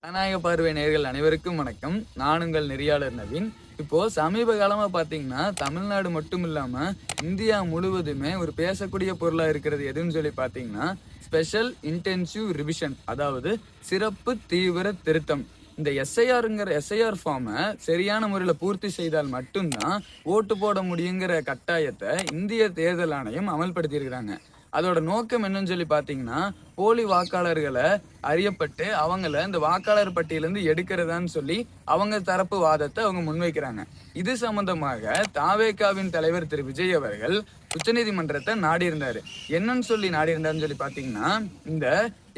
ஜனநாயக பார்வை நேயர்கள் அனைவருக்கும் வணக்கம். நான் உங்கள் நெறியாளர் நவீன். இப்போ சமீப காலமா பாத்தீங்கன்னா தமிழ்நாடு மட்டும் இல்லாம இந்தியா முழுவதுமே ஒரு பேசக்கூடிய பொருளா இருக்கிறது எதுன்னு சொல்லி பாத்தீங்கன்னா ஸ்பெஷல் இன்டென்சிவ் ரிவிஷன், அதாவது சிறப்பு தீவிர திருத்தம். இந்த எஸ்ஐஆர் ஃபார்மை சரியான முறையில் பூர்த்தி செய்தால் மட்டும்தான் ஓட்டு போட முடியுங்கிற கட்டாயத்தை இந்திய தேர்தல் ஆணையம் அமல்படுத்தி இருக்கிறாங்க. அதோட நோக்கம் என்னன்னு சொல்லி பாத்தீங்கன்னா போலி வாக்காளர்களை அறியப்பட்டு அவங்கள இந்த வாக்காளர் பட்டியலிருந்து எடுக்கிறதான்னு சொல்லி அவங்க தரப்பு வாதத்தை அவங்க முன்வைக்கிறாங்க. இது சம்பந்தமாக தாவேகாவின் தலைவர் திரு விஜய் அவர்கள் உச்சநீதிமன்றத்தை நாடி இருந்தாரு. என்னன்னு சொல்லி நாடி இருந்தாருன்னு சொல்லி பாத்தீங்கன்னா இந்த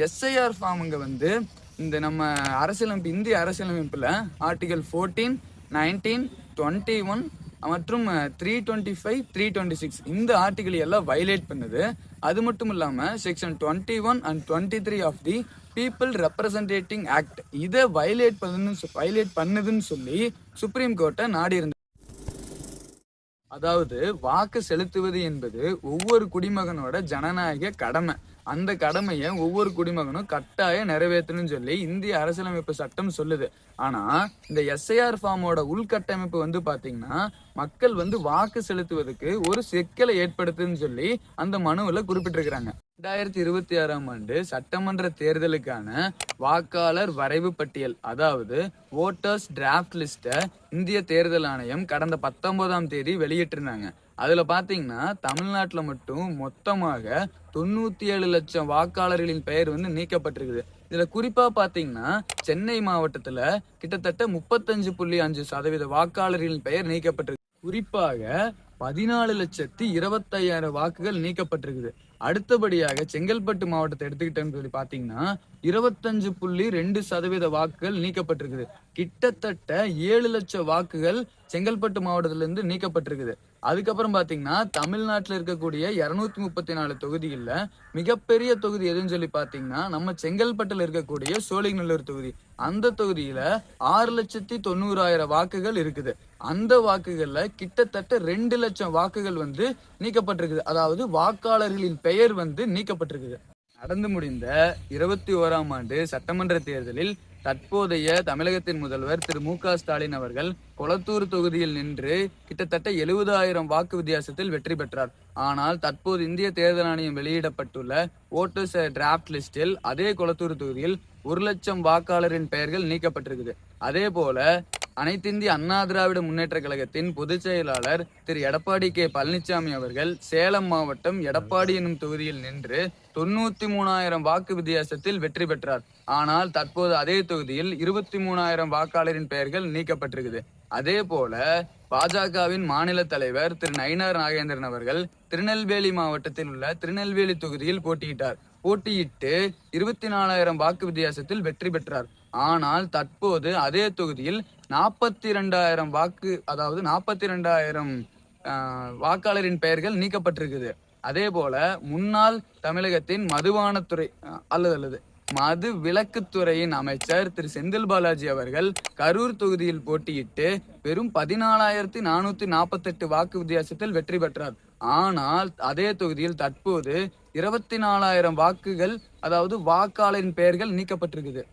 எஸ்ஐஆர் ஃபார்முங்க இந்த நம்ம இந்திய அரசியலமைப்புல ஆர்டிகல் 14, 19, 21 மற்றும் 325, 326 இந்த ஆர்டிகிள் எல்லாம் வயலேட் பண்ணுது. அது மட்டும் இல்லாம section 21 and 23 of the people representing act இதை வயலேட் பண்ணுதுன்னு சொல்லி சுப்ரீம் கோர்ட்டை நாடி இருந்தது. அதாவது வாக்கு செலுத்துவது என்பது ஒவ்வொரு குடிமகனோட ஜனநாயக கடமை. அந்த கடமையை ஒவ்வொரு குடிமகனும் கட்டாயம் நிறைவேற்றணும்னு சொல்லி இந்திய அரசியலமைப்பு சட்டம் சொல்லுது. ஆனா இந்த எஸ்ஐஆர் ஃபார்மோட உள்கட்டமைப்பு பாத்தீங்கன்னா மக்கள் வாக்கு செலுத்துவதற்கு ஒரு சிக்கலை ஏற்படுத்துன்னு சொல்லி அந்த மனுவுல குறிப்பிட்டிருக்கிறாங்க. 2026ஆம் ஆண்டு சட்டமன்ற தேர்தலுக்கான வாக்காளர் வரைவு பட்டியல், அதாவது ஓட்டர்ஸ் டிராஃப்ட் லிஸ்ட இந்திய தேர்தல் ஆணையம் கடந்த 19ஆம் தேதி வெளியிட்டிருந்தாங்க. அதுல பாத்தீங்கன்னா தமிழ்நாட்டுல மட்டும் மொத்தமாக 97 லட்சம் வாக்காளர்களின் பெயர் நீக்கப்பட்டிருக்குது. இதுல குறிப்பா பாத்தீங்கன்னா சென்னை மாவட்டத்துல கிட்டத்தட்ட 35.5% வாக்காளர்களின் பெயர் நீக்கப்பட்டிருக்கு. குறிப்பாக 14,25,000 வாக்குகள் நீக்கப்பட்டிருக்குது. அடுத்தபடியாக செங்கல்பட்டு மாவட்டத்தை எடுத்துக்கிட்டேன்னு சொல்லி பாத்தீங்கன்னா 25.2% வாக்குகள் நீக்கப்பட்டிருக்குது. கிட்டத்தட்ட 7 லட்சம் வாக்குகள் செங்கல்பட்டு மாவட்டத்துல இருந்து நீக்கப்பட்டிருக்குது. அதுக்கப்புறம் பாத்தீங்கன்னா தமிழ்நாட்டுல இருக்கக்கூடிய 234 தொகுதிகள்ல மிகப்பெரிய தொகுதி எதுன்னு சொல்லி பாத்தீங்கன்னா நம்ம செங்கல்பட்டுல இருக்கக்கூடிய சோழிங்கநல்லூர் தொகுதி. அந்த தொகுதியில 6,90,000 வாக்குகள் இருக்குது. அந்த வாக்குகள்ல கிட்டத்தட்ட 2 லட்சம் வாக்குகள் நீக்கப்பட்டிருக்குது. அதாவது வாக்காளர்களின் பெயர் நீக்கப்பட்டிருக்குது. நடந்து முடிந்த 21ஆம் ஆண்டு சட்டமன்ற தேர்தலில் தற்போதைய தமிழகத்தின் முதல்வர் திரு மு.க. ஸ்டாலின் அவர்கள் கொளத்தூர் தொகுதியில் நின்று கிட்டத்தட்ட 70,000 வாக்கு வித்தியாசத்தில் வெற்றி பெற்றார். ஆனால் தற்போது இந்திய தேர்தல் ஆணையம் வெளியிடப்பட்டுள்ள ஓட்டர்ஸ் டிராஃப்ட் லிஸ்டில் அதே கொளத்தூர் தொகுதியில் 1 லட்சம் வாக்காளரின் பெயர்கள் நீக்கப்பட்டிருக்குது. அதே போல அனைத்திந்திய அண்ணா திராவிட முன்னேற்ற கழகத்தின் பொதுச் செயலாளர் திரு எடப்பாடி கே பழனிசாமி அவர்கள் சேலம் மாவட்டம் எடப்பாடி எனும் தொகுதியில் நின்று 93,000 வாக்கு வித்தியாசத்தில் வெற்றி பெற்றார். ஆனால் தற்போது அதே தொகுதியில் 23,000 வாக்காளரின் பெயர்கள் நீக்கப்பட்டிருக்குது. அதே போல பாஜகவின் மாநில தலைவர் திரு நயினார் நாகேந்திரன் அவர்கள் திருநெல்வேலி மாவட்டத்தில் உள்ள திருநெல்வேலி தொகுதியில் போட்டியிட்டு 24,000 வாக்கு வித்தியாசத்தில் வெற்றி பெற்றார். ஆனால் தற்போது அதே தொகுதியில் 42,000 வாக்காளரின் பெயர்கள் நீக்கப்பட்டிருக்குது. அதே போல முன்னாள் தமிழகத்தின் மது விலக்குத்துறையின் அமைச்சர் திரு செந்தில் பாலாஜி அவர்கள் கரூர் தொகுதியில் போட்டியிட்டு வெறும் 14,448 வாக்கு வித்தியாசத்தில் வெற்றி பெற்றார். ஆனால் அதே தொகுதியில் தற்போது 24,000 வாக்குகள், அதாவது வாக்காளரின் பெயர்கள் நீக்கப்பட்டிருக்குது.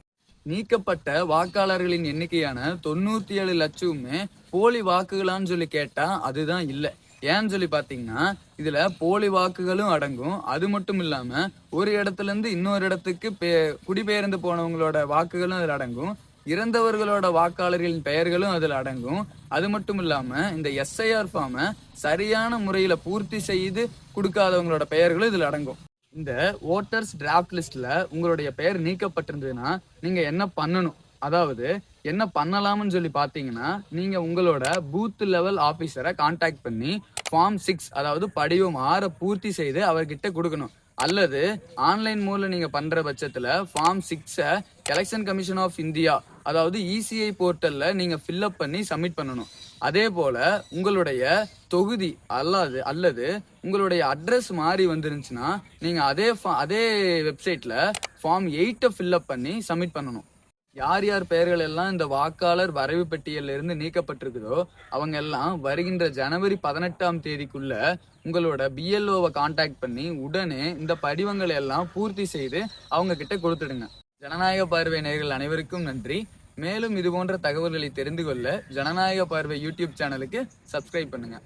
நீக்கப்பட்ட வாக்காளர்களின் எண்ணிக்கையான 97 லட்சமுமே போலி வாக்குகளான்னு சொல்லி கேட்டா அதுதான் இல்லை. ஏன்னு சொல்லி பாத்தீங்கன்னா இதுல போலி வாக்குகளும் அடங்கும். அது மட்டும் இல்லாம ஒரு இடத்துல இருந்து இன்னொரு இடத்துக்கு குடிபெயர்ந்து போனவங்களோட வாக்குகளும் அதுல அடங்கும். இறந்தவர்களோட வாக்காளர்களின் பெயர்களும் அதுல அடங்கும். அது மட்டும் இல்லாம இந்த எஸ்ஐஆர் ஃபார்மை சரியான முறையில பூர்த்தி செய்து கொடுக்காதவங்களோட பெயர்களும் இதுல அடங்கும். இந்த ஓட்டர்ஸ் டிராஃப்ட் லிஸ்ட்ல உங்களுடைய பெயர் நீக்கப்பட்டிருந்ததுன்னா நீங்க என்ன பண்ணணும், அதாவது என்ன பண்ணலாம்னு சொல்லி பாத்தீங்கன்னா நீங்க உங்களோட பூத் லெவல் ஆபீசரை கான்டாக்ட் பண்ணி ஃபார்ம் 6, அதாவது படிவம் 6 பூர்த்தி செய்து அவர்கிட்ட கொடுக்கணும். அல்லது ஆன்லைன் மூலம் நீங்க பண்ற பட்சத்துல form 6 election commission of India, அதாவது இசிஐ போர்ட்டல்ல நீங்க ஃபில்அப் பண்ணி சப்மிட் பண்ணணும். அதே போல உங்களுடைய தொகுதி அல்லது உங்களுடைய அட்ரஸ் மாறி வந்துருந்துச்சுன்னா நீங்க அதே வெப்சைட்ல ஃபார்ம் 8 ஃபில்அப் பண்ணி சப்மிட் பண்ணணும். யார் யார் பெயர்கள் எல்லாம் இந்த வாக்காளர் வரைவு பட்டியலில் இருந்து நீக்கப்பட்டிருக்குதோ அவங்க எல்லாம் வருகின்ற ஜனவரி 18ஆம் தேதிக்குள்ள உங்களோட பிஎல்ஓவை கான்டாக்ட் பண்ணி உடனே இந்த படிவங்களை எல்லாம் பூர்த்தி செய்து அவங்க கிட்ட கொடுத்துடுங்க. ஜனநாயக பார்வை நேயர்கள் அனைவருக்கும் நன்றி. மேலும் இது போன்ற தகவல்களை தெரிந்து கொள்ள ஜனநாயக பார்வை யூடியூப் சேனலுக்கு சப்ஸ்கிரைப் பண்ணுங்க.